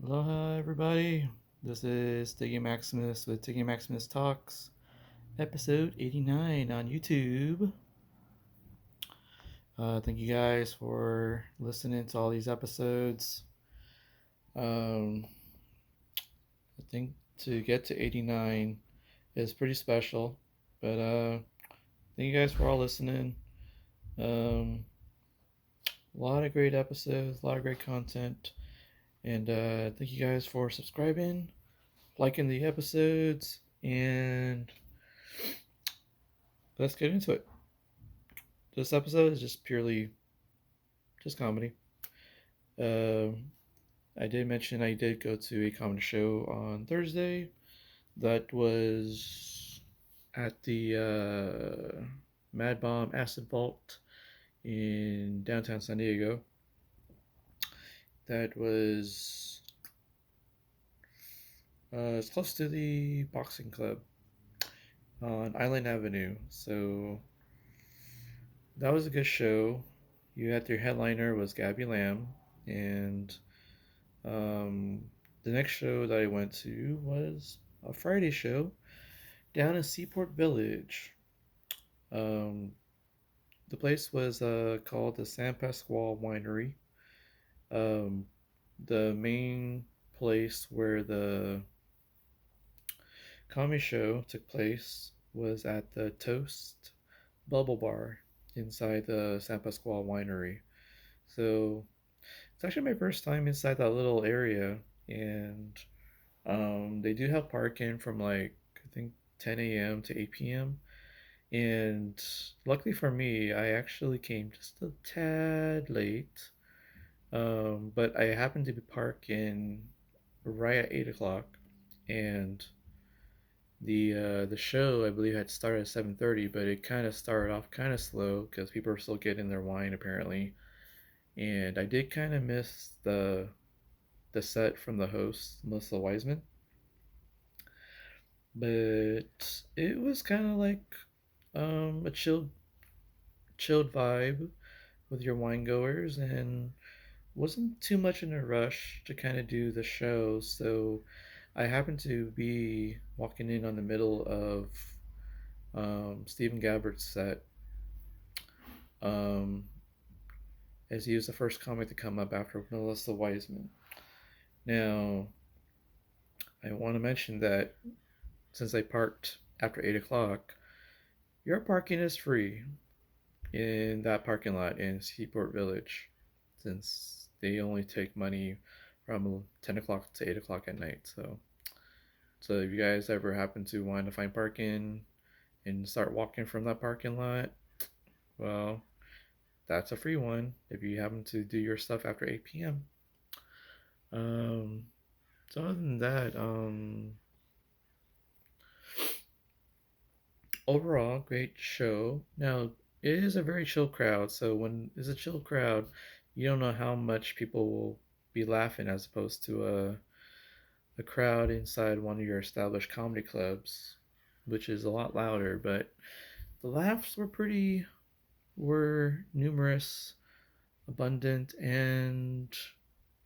Aloha, everybody. This is Tiggy Maximus with Tiggy Maximus Talks, episode 89 on YouTube. Thank you guys for listening to all these episodes. Um, I think to get to 89 is pretty special, but thank you guys for all listening. Um, a lot of great episodes, a lot of great content, and thank you guys for subscribing, liking the episodes, and let's get into it. This episode is just purely just comedy. Um, I did mention I did go to a comedy show on Thursday. That was at the Mad Bomb Acid Vault in downtown San Diego. That was it's close to the boxing club on Island Avenue. So that was a good show. You had your headliner was Gabby Lamb, and Um, the next show that I went to was a Friday show down in Seaport Village. Um, the place was called the San Pasquale Winery. Um, the main place where the comedy show took place was at the Toast Bubble Bar inside the San Pasquale Winery. So it's actually my first time inside that little area, and they do have parking from like I think 10 a.m. to 8 p.m. And luckily for me, I actually came just a tad late. But I happened to be parking right at 8 o'clock, and the show I believe had started at 7:30, but it kind of started off kind of slow because people are still getting their wine apparently, and I did kind of miss the set from the host Melissa Wiseman, but it was kind of like a chilled vibe with your wine goers, and wasn't too much in a rush to kind of do the show. So I happened to be walking in on the middle of Stephen Gabbert's set, um, as he was the first comic to come up after Melissa Wiseman. Now, I want to mention that since I parked after 8 o'clock, your parking is free in that parking lot in Seaport Village, since they only take money from 10 o'clock to 8 o'clock at night. So if you guys ever happen to want to find parking and start walking from that parking lot, well, that's a free one if you happen to do your stuff after 8 p.m. Um, so other than that, overall, great show. Now, it is a very chill crowd, so when it's a chill crowd, you don't know how much people will be laughing as opposed to a crowd inside one of your established comedy clubs, which is a lot louder, but the laughs were numerous, abundant, and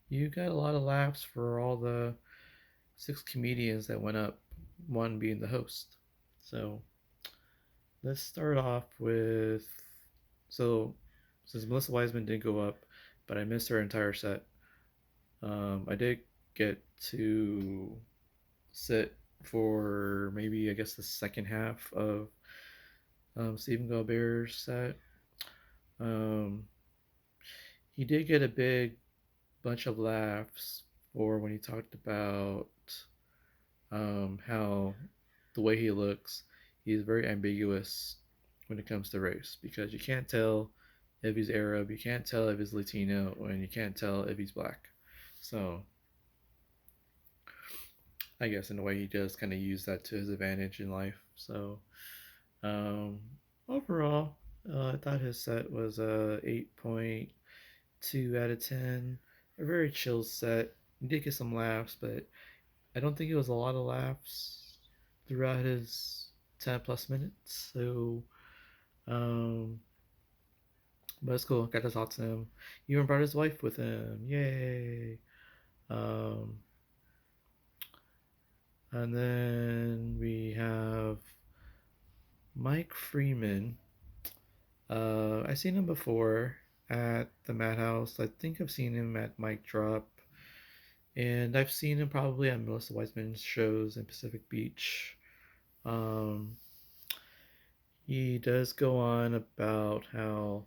you got a lot of laughs for all the six comedians that went up, one being the host. So let's start off with so since Melissa Wiseman did go up, but I missed her entire set. I did get to sit for maybe I guess the second half of Stephen Colbert's set. Um, he did get a big bunch of laughs for when he talked about how the way he looks, he's very ambiguous when it comes to race because you can't tell if he's Arab, you can't tell if he's Latino, and you can't tell if he's black. So I guess in a way he does kind of use that to his advantage in life. So um, overall, I thought his set was a 8.2 out of 10. A very chill set. He did get some laughs, but I don't think it was a lot of laughs throughout his 10 plus minutes. So, um, but it's cool. Got to talk to him. He even brought his wife with him. Yay. Um, and then we have Mike Freeman. I've seen him before at the Madhouse. I think I've seen him at Mike Drop. And I've seen him probably on Melissa Weisman's shows in Pacific Beach. Um, he does go on about how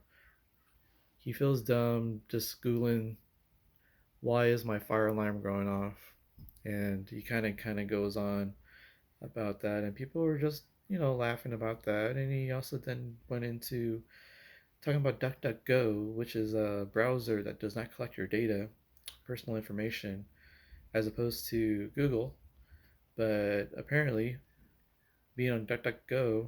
he feels dumb just Googling why is my fire alarm going off, and he kind of goes on about that, and people were just laughing about that, and he also then went into talking about DuckDuckGo, which is a browser that does not collect your data, personal information, as opposed to Google. But apparently, being on DuckDuckGo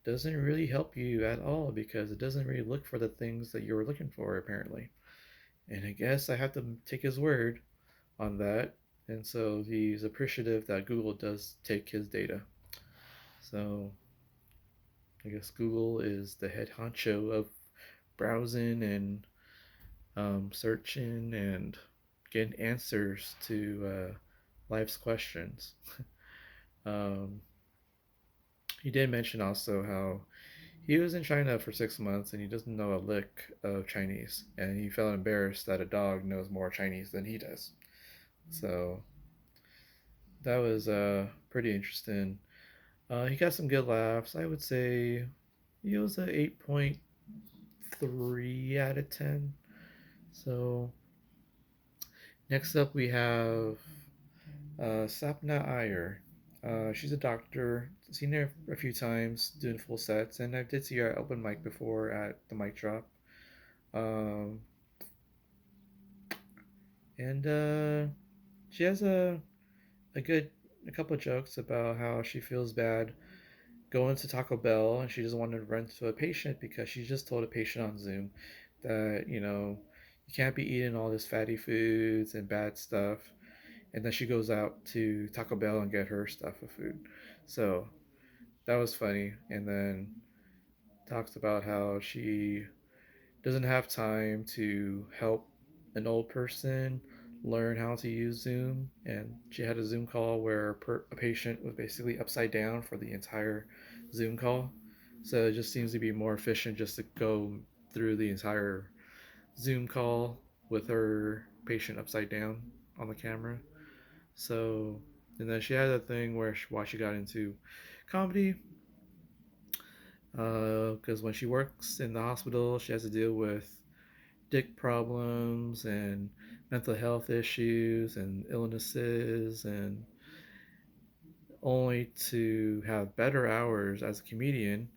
doesn't really help you at all because it doesn't really look for the things that you were looking for, apparently. And I guess I have to take his word on that. And so he's appreciative that Google does take his data. So I guess Google is the head honcho of browsing and searching and getting answers to life's questions. um, he did mention also how he was in China for 6 months and he doesn't know a lick of Chinese, and he felt embarrassed that a dog knows more Chinese than he does. So that was pretty interesting. He got some good laughs. I would say he was a 8.3 out of 10. So next up we have Sapna Iyer. She's a doctor. Seen her a few times doing full sets, and I did see her at open mic before at the mic drop. Um, and she has a good a couple of jokes about how she feels bad going to Taco Bell and she doesn't want to run to a patient because she just told a patient on Zoom that you can't be eating all this fatty foods and bad stuff, and then she goes out to Taco Bell and get her stuff of food. So that was funny, and then talks about how she doesn't have time to help an old person learn how to use Zoom. And she had a Zoom call where a patient was basically upside down for the entire Zoom call. So it just seems to be more efficient just to go through the entire Zoom call with her patient upside down on the camera. So, and then she had a thing where why she got into comedy, because when she works in the hospital, she has to deal with dick problems and mental health issues and illnesses, and only to have better hours as a comedian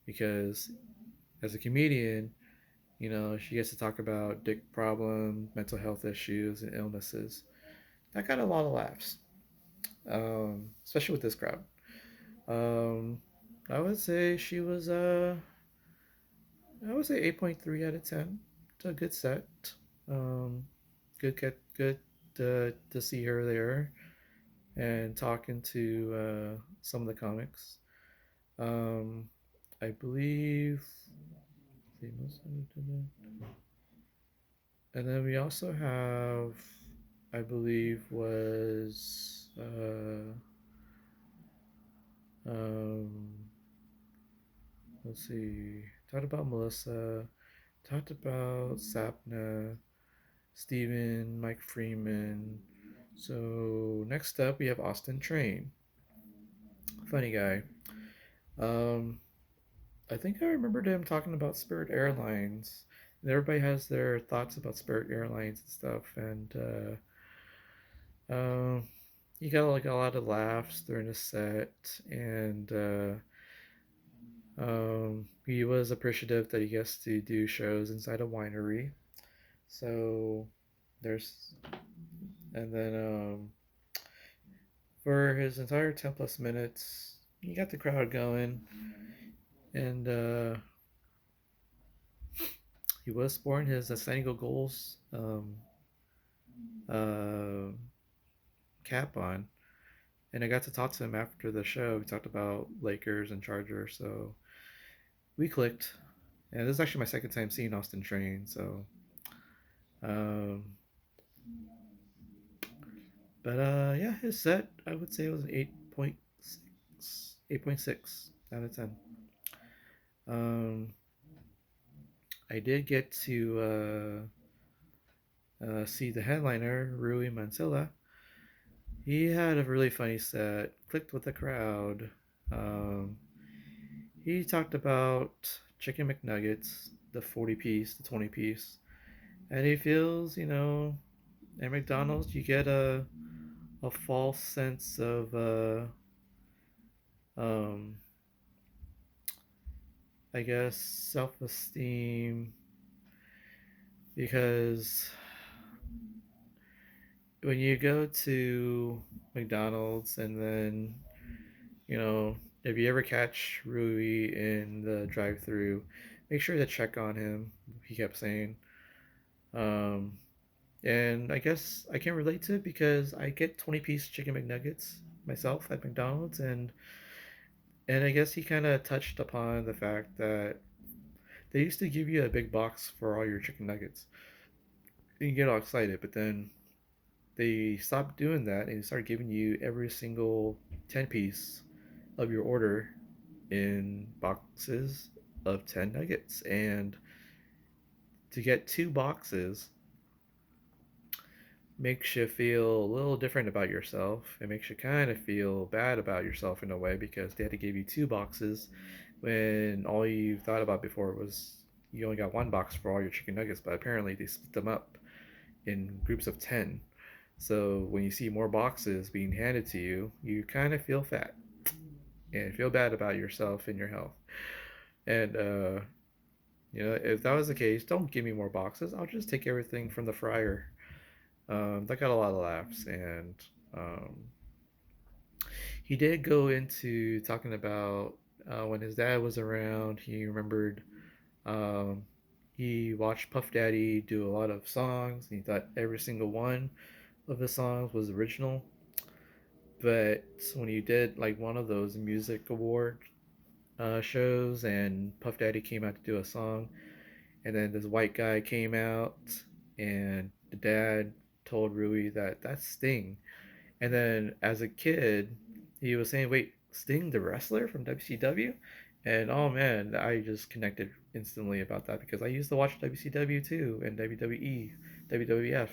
because as a comedian, she gets to talk about dick problems, mental health issues, and illnesses. That got a lot of laughs, especially with this crowd. Um, I would say she was I would say 8.3 out of 10. It's a good set. Um, good to see her there and talking to some of the comics. Um, I believe. And then we also have, I believe, was um, let's see, talked about Melissa, talked about Sapna, Steven, Mike Freeman. So next up we have Austin Train. Funny guy. Um, I think I remembered him talking about Spirit Airlines. And everybody has their thoughts about Spirit Airlines and stuff. And he got like a lot of laughs during the set. And he was appreciative that he gets to do shows inside a winery. So there's, and then for his entire 10 plus minutes, he got the crowd going. And he was sporting his San Diego Goals uh, cap on. And I got to talk to him after the show. We talked about Lakers and Chargers. So we clicked. And this is actually my second time seeing Austin Train. So um, But yeah, his set I would say it was an 8.6, 8.6 out of 10. Um, I did get to see the headliner Rui Montilla. He had a really funny set, clicked with the crowd. Um, he talked about chicken McNuggets, the 40 piece, the 20 piece, and he feels, at McDonald's you get a false sense of um, I guess self esteem because when you go to McDonald's and then if you ever catch Rui in the drive-through, make sure to check on him. He kept saying, um, and I guess I can relate to it because I get 20-piece chicken McNuggets myself at McDonald's, and I guess he kind of touched upon the fact that they used to give you a big box for all your chicken nuggets. You get all excited, but then they stopped doing that and they started giving you every single 10 piece of your order in boxes of 10 nuggets. And to get two boxes makes you feel a little different about yourself. It makes you kind of feel bad about yourself in a way because they had to give you two boxes when all you thought about before was you only got one box for all your chicken nuggets, but apparently they split them up in groups of 10. So when you see more boxes being handed to you, you kind of feel fat and feel bad about yourself and your health. And if that was the case, don't give me more boxes. I'll just take everything from the fryer. That got a lot of laughs, and um, he did go into talking about when his dad was around. He remembered um, he watched Puff Daddy do a lot of songs, and he thought every single one of his songs was original. But when he did like one of those music award shows, and Puff Daddy came out to do a song, and then this white guy came out, and the dad told Rui that that's Sting. And then as a kid, he was saying, "Wait, Sting, the wrestler from WCW?" And oh man, I just connected instantly about that because I used to watch WCW too and WWE, WWF.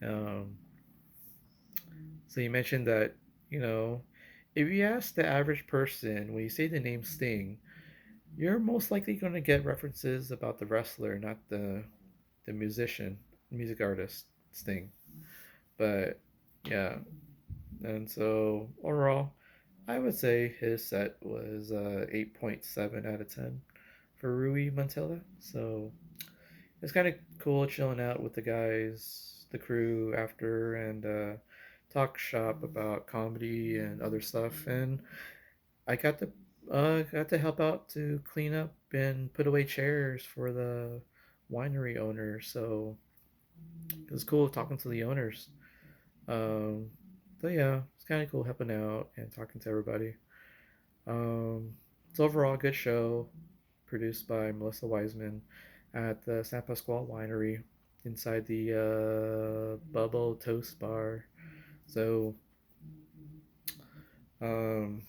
Um, so you mentioned that you know, if you ask the average person when you say the name Sting, you're most likely going to get references about the wrestler, not the musician, music artist Sting. But yeah, and so overall, I would say his set was 8.7 out of 10 for Rui Montilla. So it's kind of cool chilling out with the guys, the crew after, and talk shop about comedy and other stuff. And I got to help out to clean up and put away chairs for the winery owner. So it was cool talking to the owners. Um, so yeah, it's kind of cool helping out and talking to everybody. It's overall a good show, produced by Melissa Wiseman at the San Pasquale Winery inside the Bubble Toast Bar. So um,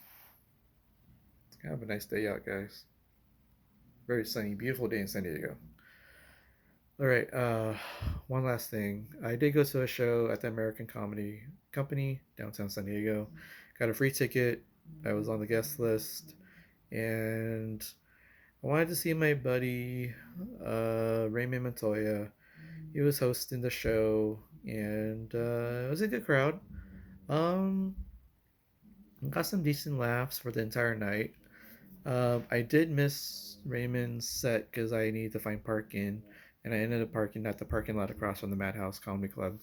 it's kind of a nice day out, guys. Very sunny, beautiful day in San Diego. All right. One last thing. I did go to a show at the American Comedy Company downtown San Diego. Got a free ticket. I was on the guest list, and I wanted to see my buddy Raymond Montoya. He was hosting the show, and it was a good crowd. Um, got some decent laughs for the entire night. I did miss Raymond's set because I needed to find parking, and I ended up parking at the parking lot across from the Madhouse Comedy Club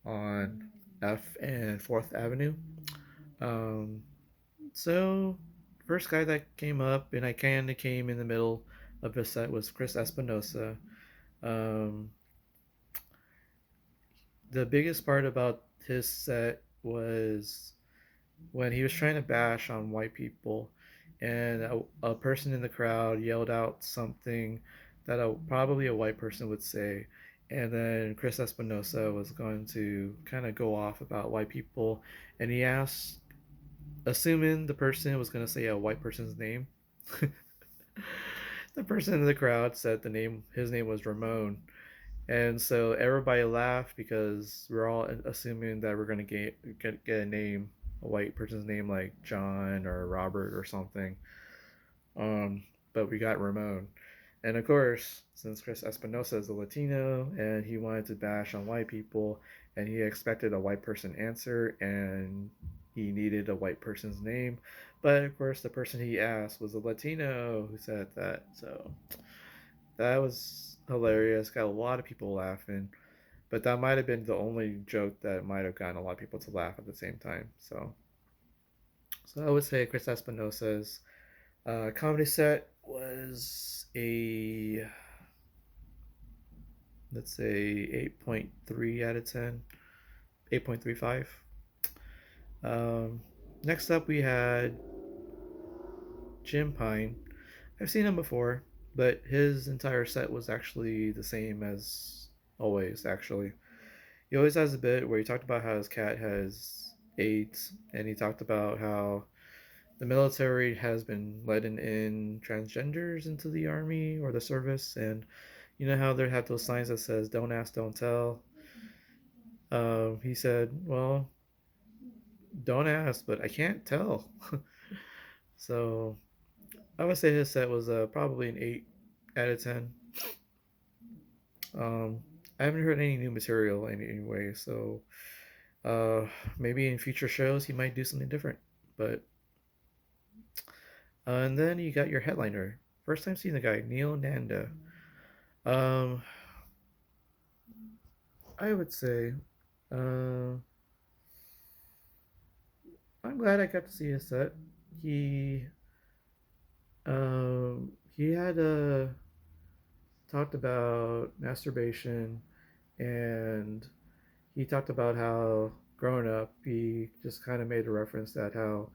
on F and Fourth Avenue. Um, so first guy that came up, and I kind of came in the middle of his set was Chris Espinosa. Um, the biggest part about his set was when he was trying to bash on white people, and a person in the crowd yelled out something that probably a white person would say, And then Chris Espinosa was going to kind of go off about white people, and he asked, assuming the person was going to say a white person's name, the person in the crowd said his name was Ramon, and so everybody laughed because we're all assuming that we're going to get a name, a white person's name like John or Robert or something. Um, but we got Ramon. And of course, since Chris Espinosa is a Latino and he wanted to bash on white people and he expected a white person answer and he needed a white person's name. But of course, the person he asked was a Latino who said that. So that was hilarious. Got a lot of people laughing. But that might have been the only joke that might have gotten a lot of people to laugh at the same time. So I would say Chris Espinosa's comedy set was a, let's say, 8.3 out of 10, 8.35. Um, Next up, we had Jim Pine. I've seen him before, but his entire set was actually the same as always, actually. He always has a bit where he talked about how his cat has AIDS, and he talked about how the military has been letting in transgenders into the army or the service, and you know how they have those signs that says "Don't ask, don't tell." He said, "Well, don't ask, but I can't tell." So I would say his set was probably an 8 out of 10. Um, I haven't heard any new material anyway, so uh, maybe in future shows he might do something different. But and then you got your headliner. First time seeing the guy, Neel Nanda. Um, I would say, uh, I'm glad I got to see his set. He, he had talked about masturbation, and he talked about how growing up he just kind of made a reference that how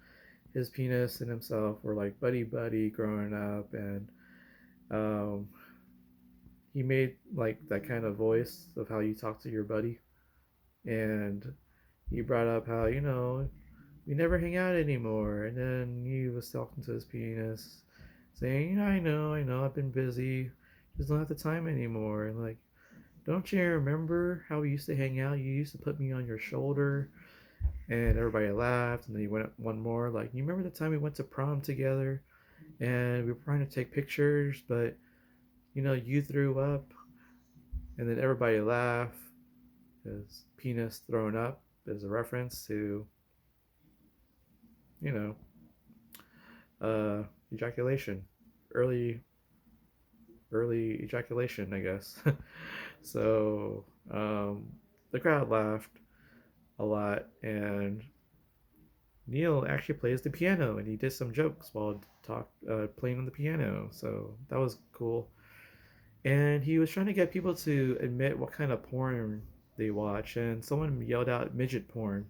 his penis and himself were like buddy buddy growing up, and um, he made like that kind of voice of how you talk to your buddy, and he brought up how we never hang out anymore. And then he was talking to his penis, saying, I know, I've been busy, just don't have the time anymore. And like, don't you remember how we used to hang out? You used to put me on your shoulder, and everybody laughed. And then he went up one more, like, you remember the time we went to prom together, and we were trying to take pictures, but you threw up, and then everybody laughed. His penis thrown up is a reference to you know ejaculation, early early ejaculation, I guess. So the crowd laughed a lot, and Neil actually plays the piano, and he did some jokes while playing on the piano. So that was cool. And he was trying to get people to admit what kind of porn they watch, and someone yelled out midget porn,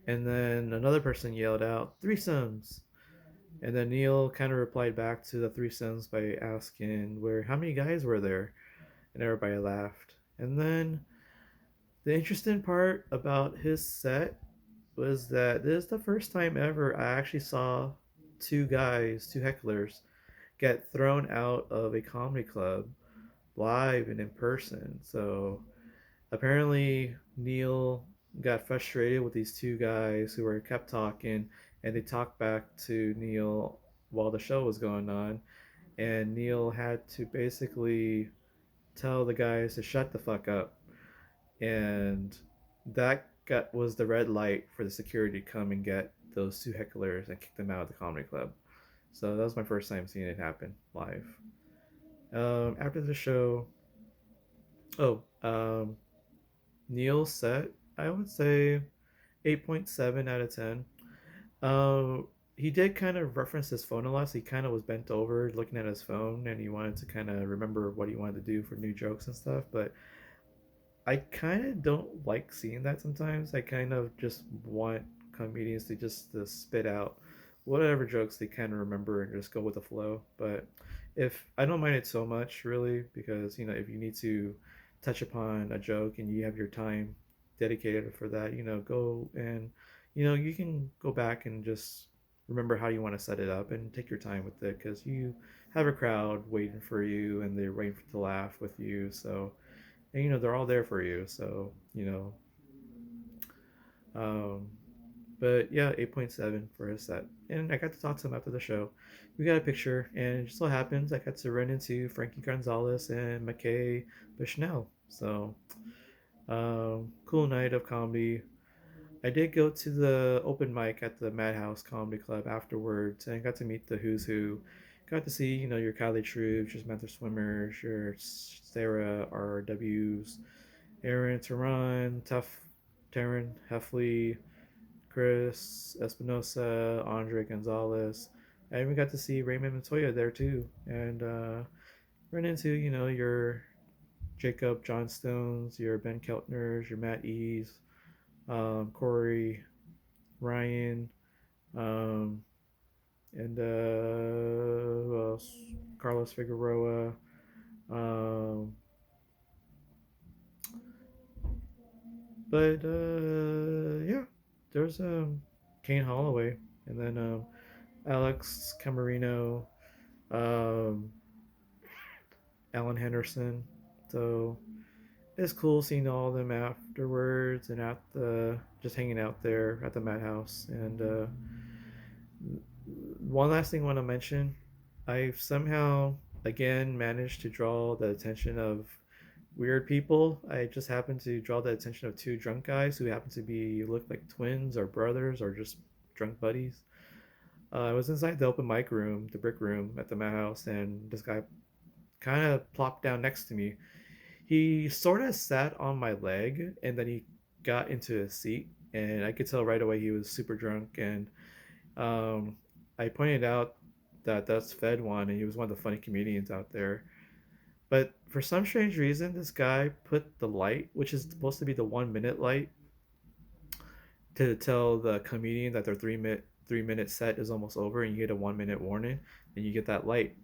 and then another person yelled out threesomes. And then Neil kind of replied back to the threesomes by asking where how many guys were there, and everybody laughed. And then the interesting part about his set was that this is the first time ever I actually saw two hecklers, get thrown out of a comedy club live and in person. So apparently Neil got frustrated with these two guys who were kept talking, and they talked back to Neil while the show was going on, and Neil had to basically tell the guys to shut the fuck up, and that was the red light for the security to come and get those two hecklers and kick them out of the comedy club. So that was my first time seeing it happen live. After the show, oh, Neil's set, I would say 8.7 out of 10. He did kind of reference his phone a lot, so he kind of was bent over looking at his phone, and he wanted to kind of remember what he wanted to do for new jokes and stuff. But I kind of don't like seeing that sometimes. I kind of just want comedians to just to spit out whatever jokes they kind of remember and just go with the flow. But if I don't mind it so much really, because if you need to touch upon a joke and you have your time dedicated for that, go and you can go back and just remember how you want to set it up and take your time with it, because you have a crowd waiting for you and they're waiting to laugh with you. So, and they're all there for you. So, um, but yeah, 8.7 for his set. And I got to talk to him after the show. We got a picture, and it just so happens I got to run into Frankie Gonzalez and McKay Bushnell. So, cool night of comedy. I did go to the open mic at the Madhouse Comedy Club afterwards and got to meet the who's who. Got to see, your Kylie Troops, your Samantha Swimmers, your Sarah RWs, Aaron Tehran, Tough Taryn Heffley, Chris Espinosa, Andre Gonzalez. I even got to see Raymond Montoya there too, and run into your Jacob Johnstones, your Ben Keltners, your Matt Ease, Corey Ryan, um, and who else? Carlos Figueroa. Um, but yeah, there's Kane Holloway, and then Alex Camarino, um, Alan Henderson. So it's cool seeing all of them afterwards and at the just hanging out there at the Madhouse. And one last thing I want to mention, I've somehow again managed to draw the attention of weird people. I just happened to draw the attention of two drunk guys who happen to be look like twins or brothers or just drunk buddies. I was inside the open mic room, the brick room at the Madhouse, and this guy kind of plopped down next to me. He sort of sat on my leg and then he got into his seat, and I could tell right away he was super drunk. And I pointed out that that's Fed One, and he was one of the funny comedians out there. But for some strange reason, this guy put the light, which is supposed to be the 1 minute light, to tell the comedian that their 3 minute set is almost over, and you get a 1 minute warning, and you get that light.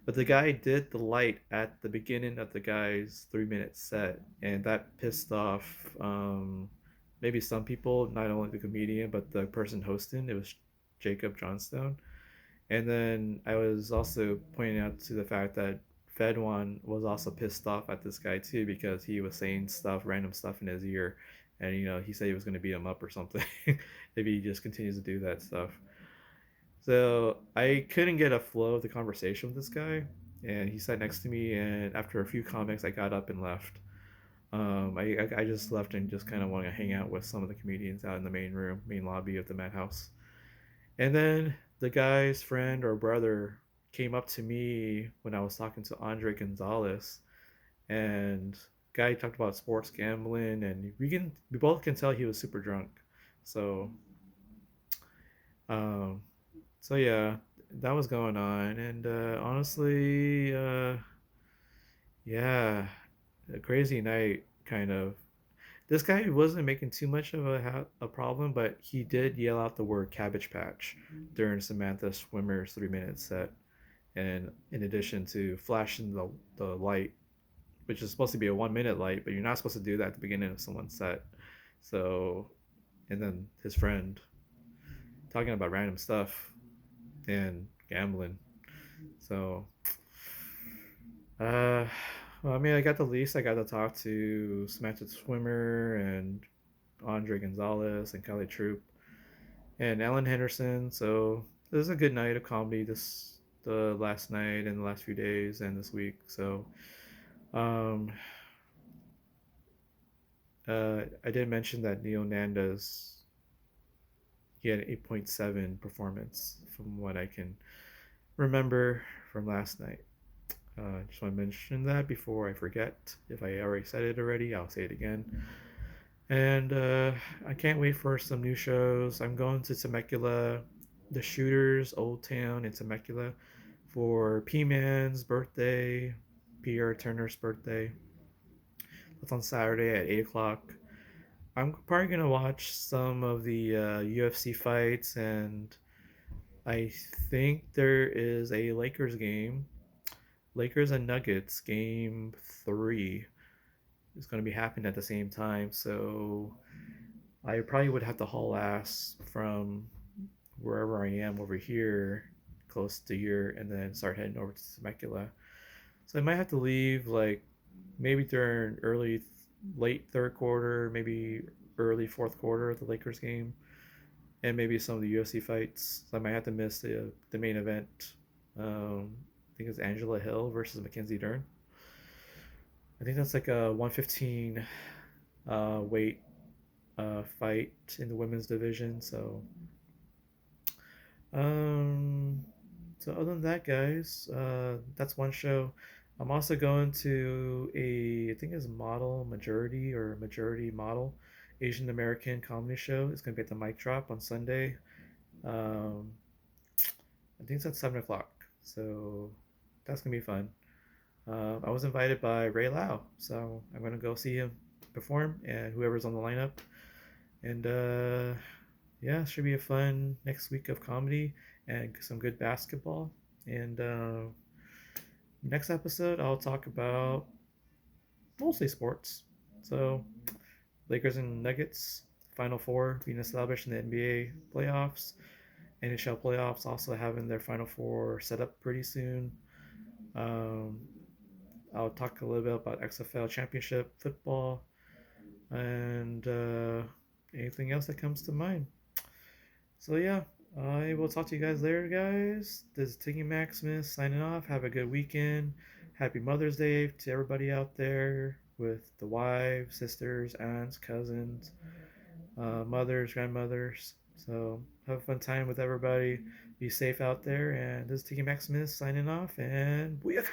But the guy did the light at the beginning of the guy's 3 minute set, and that pissed off maybe some people, not only the comedian but the person hosting. It was Jacob Johnstone. And then I was also pointing out to the fact that Fedwan was also pissed off at this guy too, because he was saying stuff, random stuff in his ear, and he said he was going to beat him up or something if he just continues to do that stuff. So I couldn't get a flow of the conversation with this guy, and he sat next to me. And after a few comics, I got up and left. I just left and just kind of wanted to hang out with some of the comedians out in the main room, main lobby of the Madhouse. And then the guy's friend or brother came up to me when I was talking to Andre Gonzalez, and guy talked about sports gambling, and we both can tell he was super drunk. So um, so yeah, that was going on, and honestly, yeah, a crazy night kind of. This guy wasn't making too much of a problem, but he did yell out the word "Cabbage Patch" during Samantha Swimmer's 3 minute set, and in addition to flashing the light, which is supposed to be a 1 minute light, but you're not supposed to do that at the beginning of someone's set. So, and then his friend talking about random stuff and gambling. So, uh, well, I mean, I got the least. I got to talk to Samantha Swimmer and Andre Gonzalez and Kelly Troop and Ellen Henderson. So it was a good night of comedy this the last night and the last few days and this week. So, um, I did mention that Neel Nanda's he had an 8.7 performance from what I can remember from last night. Just want to mention that before I forget. If I already said it already, I'll say it again. And I can't wait for some new shows. I'm going to Temecula, the Shooters, Old Town in Temecula for P Man's birthday, Pierre Turner's birthday. That's on Saturday at 8 o'clock. I'm probably going to watch some of the UFC fights, and I think there is a Lakers game Lakers and Nuggets game three is going to be happening at the same time. So I probably would have to haul ass from wherever I am over here, close to here, and then start heading over to Temecula. So I might have to leave like maybe during late third quarter, maybe early fourth quarter of the Lakers game, and maybe some of the UFC fights. So I might have to miss the main event. I think it's Angela Hill versus Mackenzie Dern. I think that's like a 115 weight fight in the women's division. Um, so other than that, guys, that's one show. I'm also going to I think it's Model Majority or Majority Model Asian American comedy show. It's gonna be at the Mic Drop on Sunday. Um, I think it's at 7 o'clock. So that's gonna be fun. I was invited by Ray Lau, so I'm gonna go see him perform and whoever's on the lineup. And yeah, it should be a fun next week of comedy and some good basketball. And next episode, I'll talk about mostly sports. So Lakers and Nuggets, Final Four being established in the NBA playoffs. NHL playoffs also having their Final Four set up pretty soon. Um, I'll talk a little bit about XFL Championship football and anything else that comes to mind. So yeah, I will talk to you guys later, guys. This is Tiggy Maximus signing off. Have a good weekend. Happy Mother's Day to everybody out there with the wives, sisters, aunts, cousins, mothers, grandmothers. So have a fun time with everybody. Be safe out there. And this is Tiggy Maximus signing off. And booyaka!